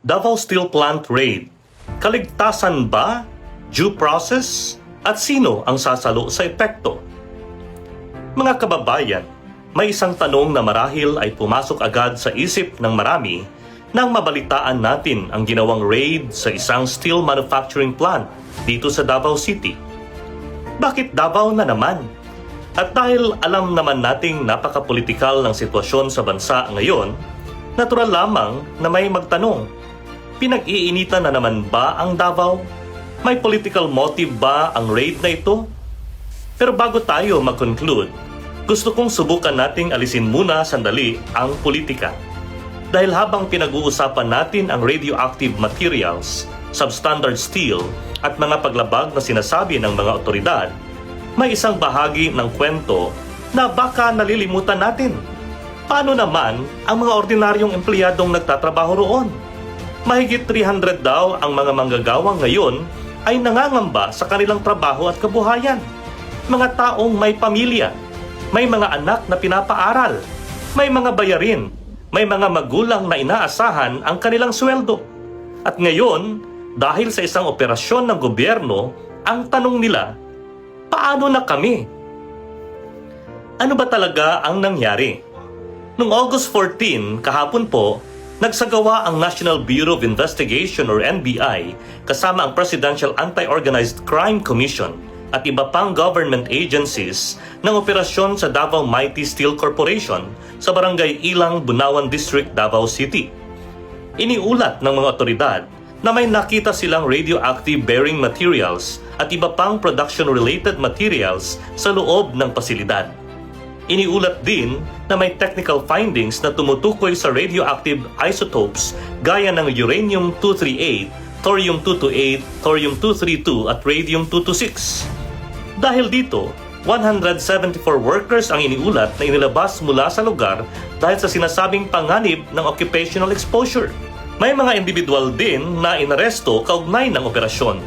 Davao Steel Plant Raid. Kaligtasan ba? Due process? At sino ang sasalo sa epekto? Mga kababayan, may isang tanong na marahil ay pumasok agad sa isip ng marami nang mabalitaan natin ang ginawang raid sa isang steel manufacturing plant dito sa Davao City. Bakit Davao na naman? At dahil alam naman nating napaka-politikal ng sitwasyon sa bansa ngayon, natural lamang na may magtanong, pinag-iinitan na naman ba ang Davao? May political motive ba ang raid na ito? Pero bago tayo mag-conclude, gusto kong subukan nating alisin muna sandali ang politika. Dahil habang pinag-uusapan natin ang radioactive materials, substandard steel at mga paglabag na sinasabi ng mga otoridad, may isang bahagi ng kwento na baka nalilimutan natin. Paano naman ang mga ordinaryong empleyadong nagtatrabaho roon? Mahigit 300 daw ang mga manggagawang ngayon ay nangangamba sa kanilang trabaho at kabuhayan. Mga taong may pamilya, may mga anak na pinapaaral, may mga bayarin, may mga magulang na inaasahan ang kanilang sweldo. At ngayon, dahil sa isang operasyon ng gobyerno, ang tanong nila, paano na kami? Ano ba talaga ang nangyari? Noong August 14, kahapon po, nagsagawa ang National Bureau of Investigation or NBI kasama ang Presidential Anti-Organized Crime Commission at iba pang government agencies ng operasyon sa Davao Mighty Steel Corporation sa Barangay Ilang, Bunawan District, Davao City. Iniulat ng mga otoridad na may nakita silang radioactive bearing materials at iba pang production-related materials sa loob ng pasilidad. Iniulat din na may technical findings na tumutukoy sa radioactive isotopes gaya ng uranium-238, thorium-228, thorium-232 at radium-226. Dahil dito, 174 workers ang iniulat na inilabas mula sa lugar dahil sa sinasabing panganib ng occupational exposure. May mga individual din na inaresto kaugnay ng operasyon.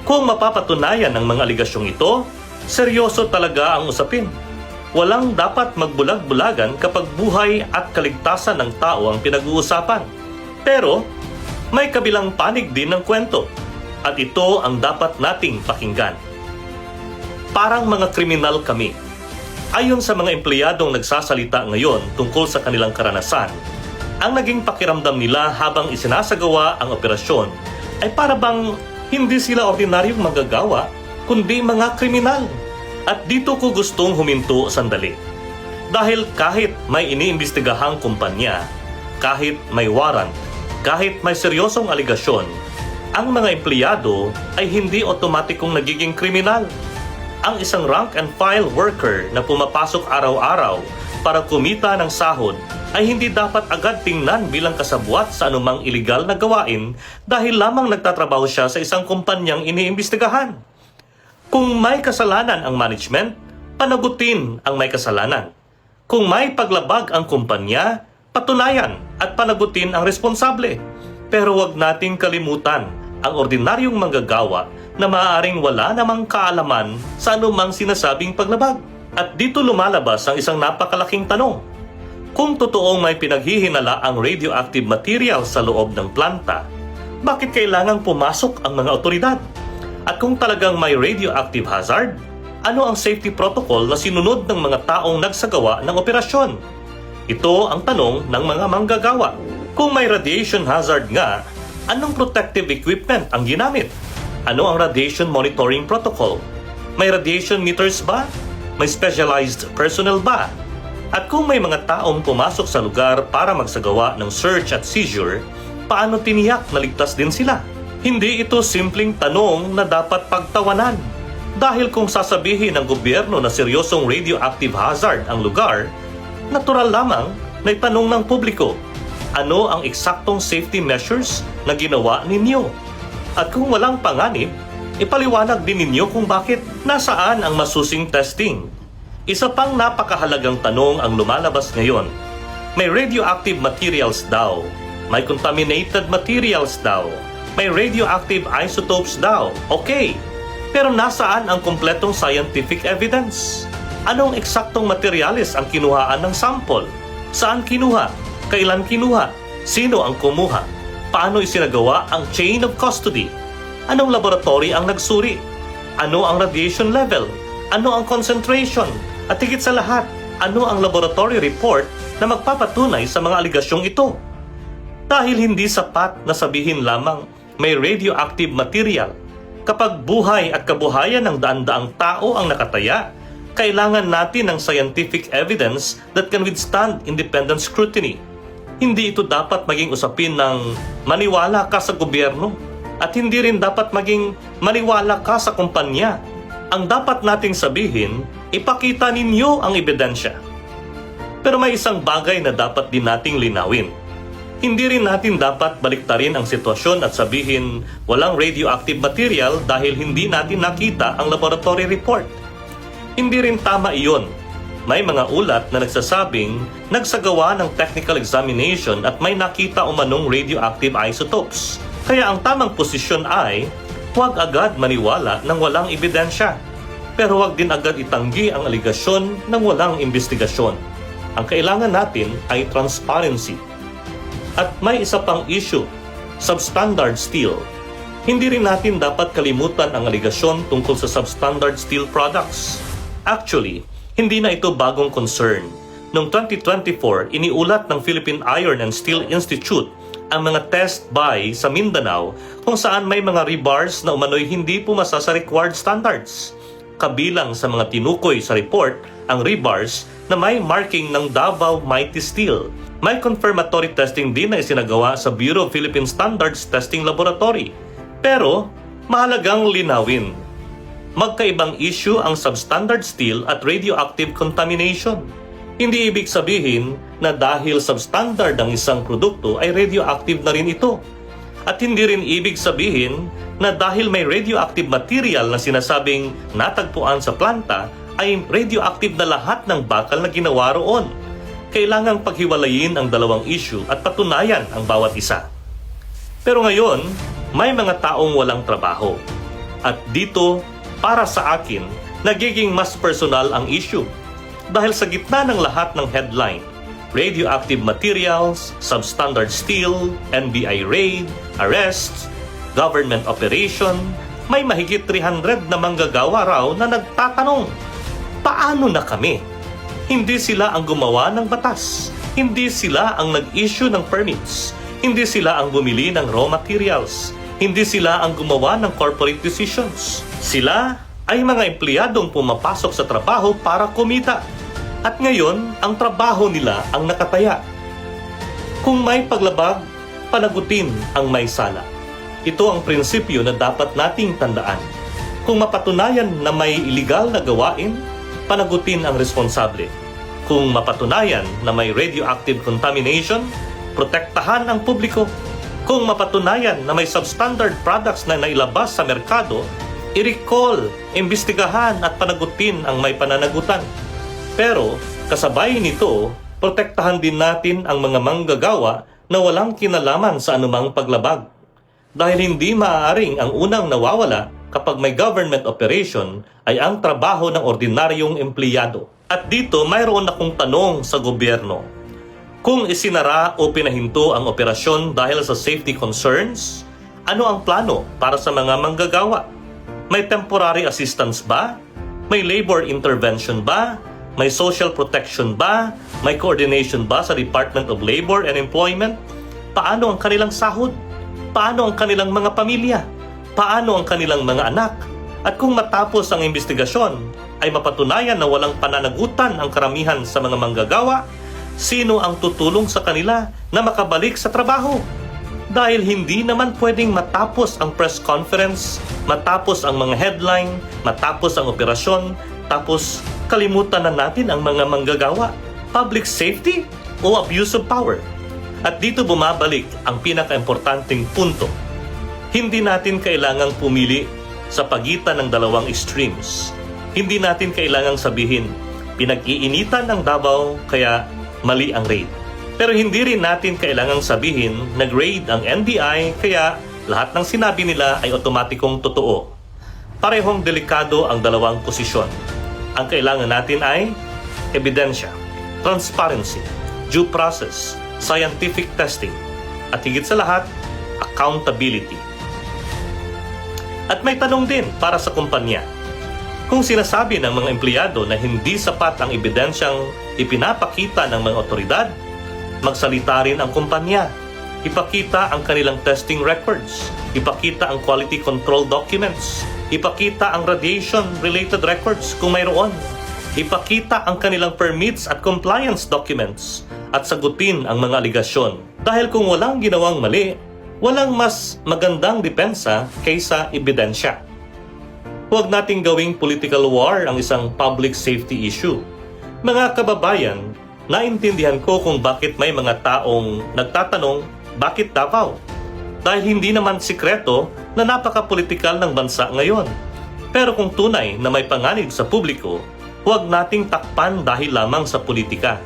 Kung mapapatunayan ng mga aligasyong ito, seryoso talaga ang usapin. Walang dapat magbulag-bulagan kapag buhay at kaligtasan ng tao ang pinag-uusapan. Pero, may kabilang panig din ng kwento. At ito ang dapat nating pakinggan. Parang mga kriminal kami. Ayon sa mga empleyadong nagsasalita ngayon tungkol sa kanilang karanasan, ang naging pakiramdam nila habang isinasagawa ang operasyon ay para bang hindi sila ordinaryong manggagawa, kundi mga kriminal. At dito ko gustong huminto sandali. Dahil kahit may iniimbestigahang kumpanya, kahit may warrant, kahit may seryosong aligasyon, ang mga empleyado ay hindi otomatikong nagiging kriminal. Ang isang rank and file worker na pumapasok araw-araw para kumita ng sahod ay hindi dapat agad tingnan bilang kasabwat sa anumang iligal na gawain dahil lamang nagtatrabaho siya sa isang kumpanyang iniimbestigahan. Kung may kasalanan ang management, panagutin ang may kasalanan. Kung may paglabag ang kumpanya, patunayan at panagutin ang responsable. Pero wag nating kalimutan ang ordinaryong manggagawa na maaaring wala namang kaalaman sa anumang sinasabing paglabag. At dito lumalabas ang isang napakalaking tanong. Kung totoong may pinaghihinala ang radioactive material sa loob ng planta, bakit kailangang pumasok ang mga otoridad? At kung talagang may radioactive hazard, ano ang safety protocol na sinunod ng mga taong nagsagawa ng operasyon? Ito ang tanong ng mga manggagawa. Kung may radiation hazard nga, anong protective equipment ang ginamit? Ano ang radiation monitoring protocol? May radiation meters ba? May specialized personnel ba? At kung may mga taong pumasok sa lugar para magsagawa ng search at seizure, paano tiniyak na ligtas din sila? Hindi ito simpleng tanong na dapat pagtawanan. Dahil kung sasabihin ng gobyerno na seryosong radioactive hazard ang lugar, natural lamang na itanong ng publiko, ano ang eksaktong safety measures na ginawa ninyo? At kung walang panganib, ipaliwanag din ninyo kung bakit nasaan ang masusing testing. Isa pang napakahalagang tanong ang lumalabas ngayon. May radioactive materials daw. May contaminated materials daw. May radioactive isotopes daw. Okay. Pero nasaan ang kumpletong scientific evidence? Anong eksaktong materyales ang kinuhaan ng sample? Saan kinuha? Kailan kinuha? Sino ang kumuha? Paano isinagawa ang chain of custody? Anong laboratory ang nagsuri? Ano ang radiation level? Ano ang concentration? At higit sa lahat, ano ang laboratory report na magpapatunay sa mga aligasyong ito? Dahil hindi sapat na sabihin lamang may radioactive material. Kapag buhay at kabuhayan ng daan-daang tao ang nakataya, kailangan natin ng scientific evidence that can withstand independent scrutiny. Hindi ito dapat maging usapin ng maniwala ka sa gobyerno at hindi rin dapat maging maniwala ka sa kumpanya. Ang dapat nating sabihin, ipakita ninyo ang ebidensya. Pero may isang bagay na dapat din nating linawin. Hindi rin natin dapat baliktarin ang sitwasyon at sabihin walang radioactive material dahil hindi natin nakita ang laboratory report. Hindi rin tama iyon. May mga ulat na nagsasabing nagsagawa ng technical examination at may nakita umanong radioactive isotopes. Kaya ang tamang posisyon ay huwag agad maniwala ng walang ebidensya. Pero huwag din agad itanggi ang aligasyon ng walang investigasyon. Ang kailangan natin ay transparency. At may isa pang issue, substandard steel. Hindi rin natin dapat kalimutan ang aligasyon tungkol sa substandard steel products. Actually, hindi na ito bagong concern. Noong 2024, iniulat ng Philippine Iron and Steel Institute ang mga test buy sa Mindanao kung saan may mga rebars na umano'y hindi pumasa sa required standards. Kabilang sa mga tinukoy sa report ang rebars na may marking ng Davao Mighty Steel. May confirmatory testing din na isinagawa sa Bureau of Philippine Standards Testing Laboratory. Pero, mahalagang linawin. Magkaibang issue ang substandard steel at radioactive contamination. Hindi ibig sabihin na dahil substandard ang isang produkto ay radioactive na rin ito. At hindi rin ibig sabihin na dahil may radioactive material na sinasabing natagpuan sa planta ay radioactive na lahat ng bakal na ginawa roon. Kailangang paghiwalayin ang dalawang issue at patunayan ang bawat isa. Pero ngayon, may mga taong walang trabaho. At dito, para sa akin, nagiging mas personal ang issue. Dahil sa gitna ng lahat ng headline, radioactive materials, substandard steel, NBI raid, arrests, government operation, may mahigit 300 na manggagawa raw na nagtatanong, paano na kami? Hindi sila ang gumawa ng batas. Hindi sila ang nag-issue ng permits. Hindi sila ang bumili ng raw materials. Hindi sila ang gumawa ng corporate decisions. Sila ay mga empleyadong pumapasok sa trabaho para kumita. At ngayon, ang trabaho nila ang nakataya. Kung may paglabag, panagutin ang may sala. Ito ang prinsipyo na dapat nating tandaan. Kung mapatunayan na may illegal na gawain, panagutin ang responsable. Kung mapatunayan na may radioactive contamination, protektahan ang publiko. Kung mapatunayan na may substandard products na nailabas sa merkado, i-recall, imbestigahan at panagutin ang may pananagutan. Pero kasabay nito, protektahan din natin ang mga manggagawa na walang kinalaman sa anumang paglabag. Dahil hindi maaaring ang unang nawawala kapag may government operation ay ang trabaho ng ordinaryong empleyado. At dito mayroon akong tanong sa gobyerno. Kung isinara o pinahinto ang operasyon dahil sa safety concerns, ano ang plano para sa mga manggagawa? May temporary assistance ba? May labor intervention ba? May social protection ba? May coordination ba sa Department of Labor and Employment? Paano ang kanilang sahod? Paano ang kanilang mga pamilya? Paano ang kanilang mga anak? At kung matapos ang investigasyon ay mapatunayan na walang pananagutan ang karamihan sa mga manggagawa, sino ang tutulong sa kanila na makabalik sa trabaho? Dahil hindi naman pwedeng matapos ang press conference, matapos ang mga headline, matapos ang operasyon, tapos kalimutan na natin ang mga manggagawa. Public safety o abuse of power? At dito bumabalik ang pinaka-importanting punto. Hindi natin kailangang pumili sa pagitan ng dalawang extremes. Hindi natin kailangang sabihin, pinag-iinitan ng Davao kaya mali ang raid. Pero hindi rin natin kailangang sabihin, nag-raid ang NBI kaya lahat ng sinabi nila ay otomatikong totoo. Parehong delikado ang dalawang posisyon. Ang kailangan natin ay ebidensya, transparency, due process, scientific testing, at higit sa lahat, accountability. At may tanong din para sa kumpanya. Kung sinasabi ng mga empleyado na hindi sapat ang ebidensyang ipinapakita ng mga otoridad, magsalita rin ang kumpanya. Ipakita ang kanilang testing records, ipakita ang quality control documents, ipakita ang radiation-related records kung mayroon, ipakita ang kanilang permits at compliance documents, at sagutin ang mga aligasyon. Dahil kung walang ginawang mali, walang mas magandang depensa kaysa ebidensya. Huwag nating gawing political war ang isang public safety issue. Mga kababayan, naintindihan ko kung bakit may mga taong nagtatanong, bakit Davao? Dahil hindi naman sikreto na napaka-politikal ng bansa ngayon. Pero kung tunay na may panganib sa publiko, huwag nating takpan dahil lamang sa politika.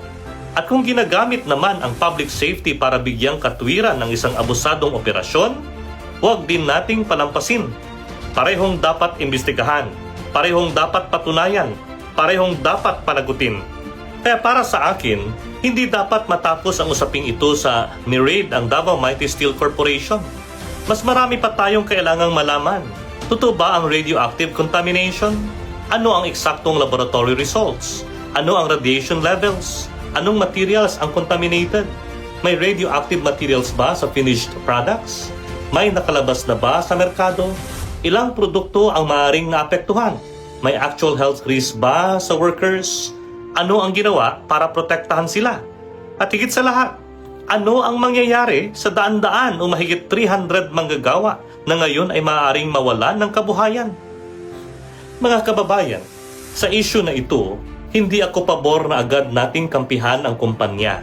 At kung ginagamit naman ang public safety para bigyang katwiran ng isang abusadong operasyon, huwag din nating palampasin. Parehong dapat imbestigahan, parehong dapat patunayan, parehong dapat panagutin. Kaya para sa akin, hindi dapat matapos ang usaping ito sa ni-raid ang Davao Mighty Steel Corporation. Mas marami pa tayong kailangang malaman. Totoo ba ang radioactive contamination? Ano ang eksaktong laboratory results? Ano ang radiation levels? Anong materials ang contaminated? May radioactive materials ba sa finished products? May nakalabas na ba sa merkado? Ilang produkto ang maaaring naapektuhan? May actual health risk ba sa workers? Ano ang ginawa para protektahan sila? At higit sa lahat, ano ang mangyayari sa daan-daan o mahigit 300 manggagawa na ngayon ay maaaring mawalan ng kabuhayan? Mga kababayan, sa issue na ito, hindi ako pabor na agad nating kampihan ang kumpanya.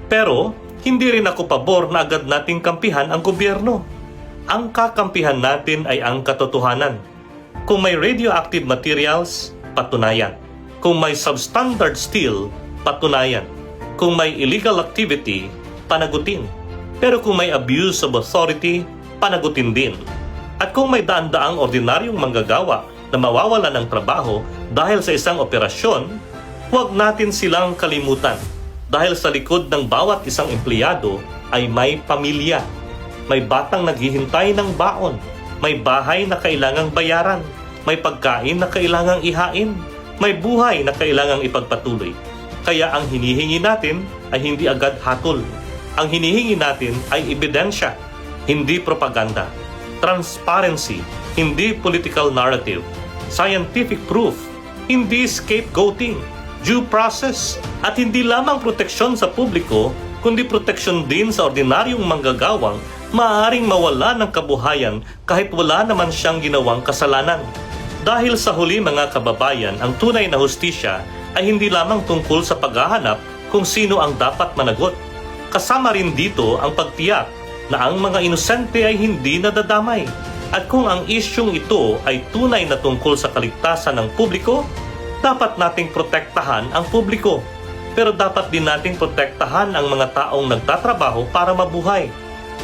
Pero, hindi rin ako pabor na agad nating kampihan ang gobyerno. Ang kakampihan natin ay ang katotohanan. Kung may radioactive materials, patunayan. Kung may substandard steel, patunayan. Kung may illegal activity, panagutin. Pero kung may abuse of authority, panagutin din. At kung may daan-daang ordinaryong manggagawa na mawawala ng trabaho dahil sa isang operasyon, huwag natin silang kalimutan. Dahil sa likod ng bawat isang empleyado ay may pamilya. May batang naghihintay ng baon. May bahay na kailangang bayaran. May pagkain na kailangang ihain. May buhay na kailangang ipagpatuloy. Kaya ang hinihingi natin ay hindi agad hatol. Ang hinihingi natin ay ebidensya, hindi propaganda. Transparency, hindi political narrative. Scientific proof, hindi scapegoating. Due process, at hindi lamang proteksyon sa publiko, kundi proteksyon din sa ordinaryong manggagawang maaaring mawala ng kabuhayan kahit wala naman siyang ginawang kasalanan. Dahil sa huli mga kababayan, ang tunay na hustisya ay hindi lamang tungkol sa paghahanap kung sino ang dapat managot. Kasama rin dito ang pagtiyak na ang mga inosente ay hindi nadadamay. At kung ang isyung ito ay tunay na tungkol sa kaligtasan ng publiko, dapat nating protektahan ang publiko. Pero dapat din nating protektahan ang mga taong nagtatrabaho para mabuhay.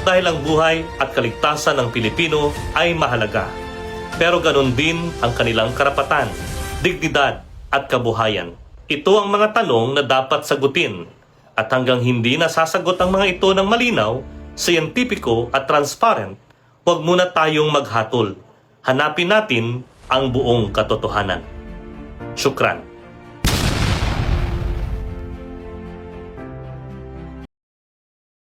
Dahil ang buhay at kaligtasan ng Pilipino ay mahalaga. Pero ganun din ang kanilang karapatan, dignidad at kabuhayan. Ito ang mga tanong na dapat sagutin. At hanggang hindi nasasagot ang mga ito ng malinaw, siyentipiko at transparent, huwag muna tayong maghatol. Hanapin natin ang buong katotohanan. Shukran.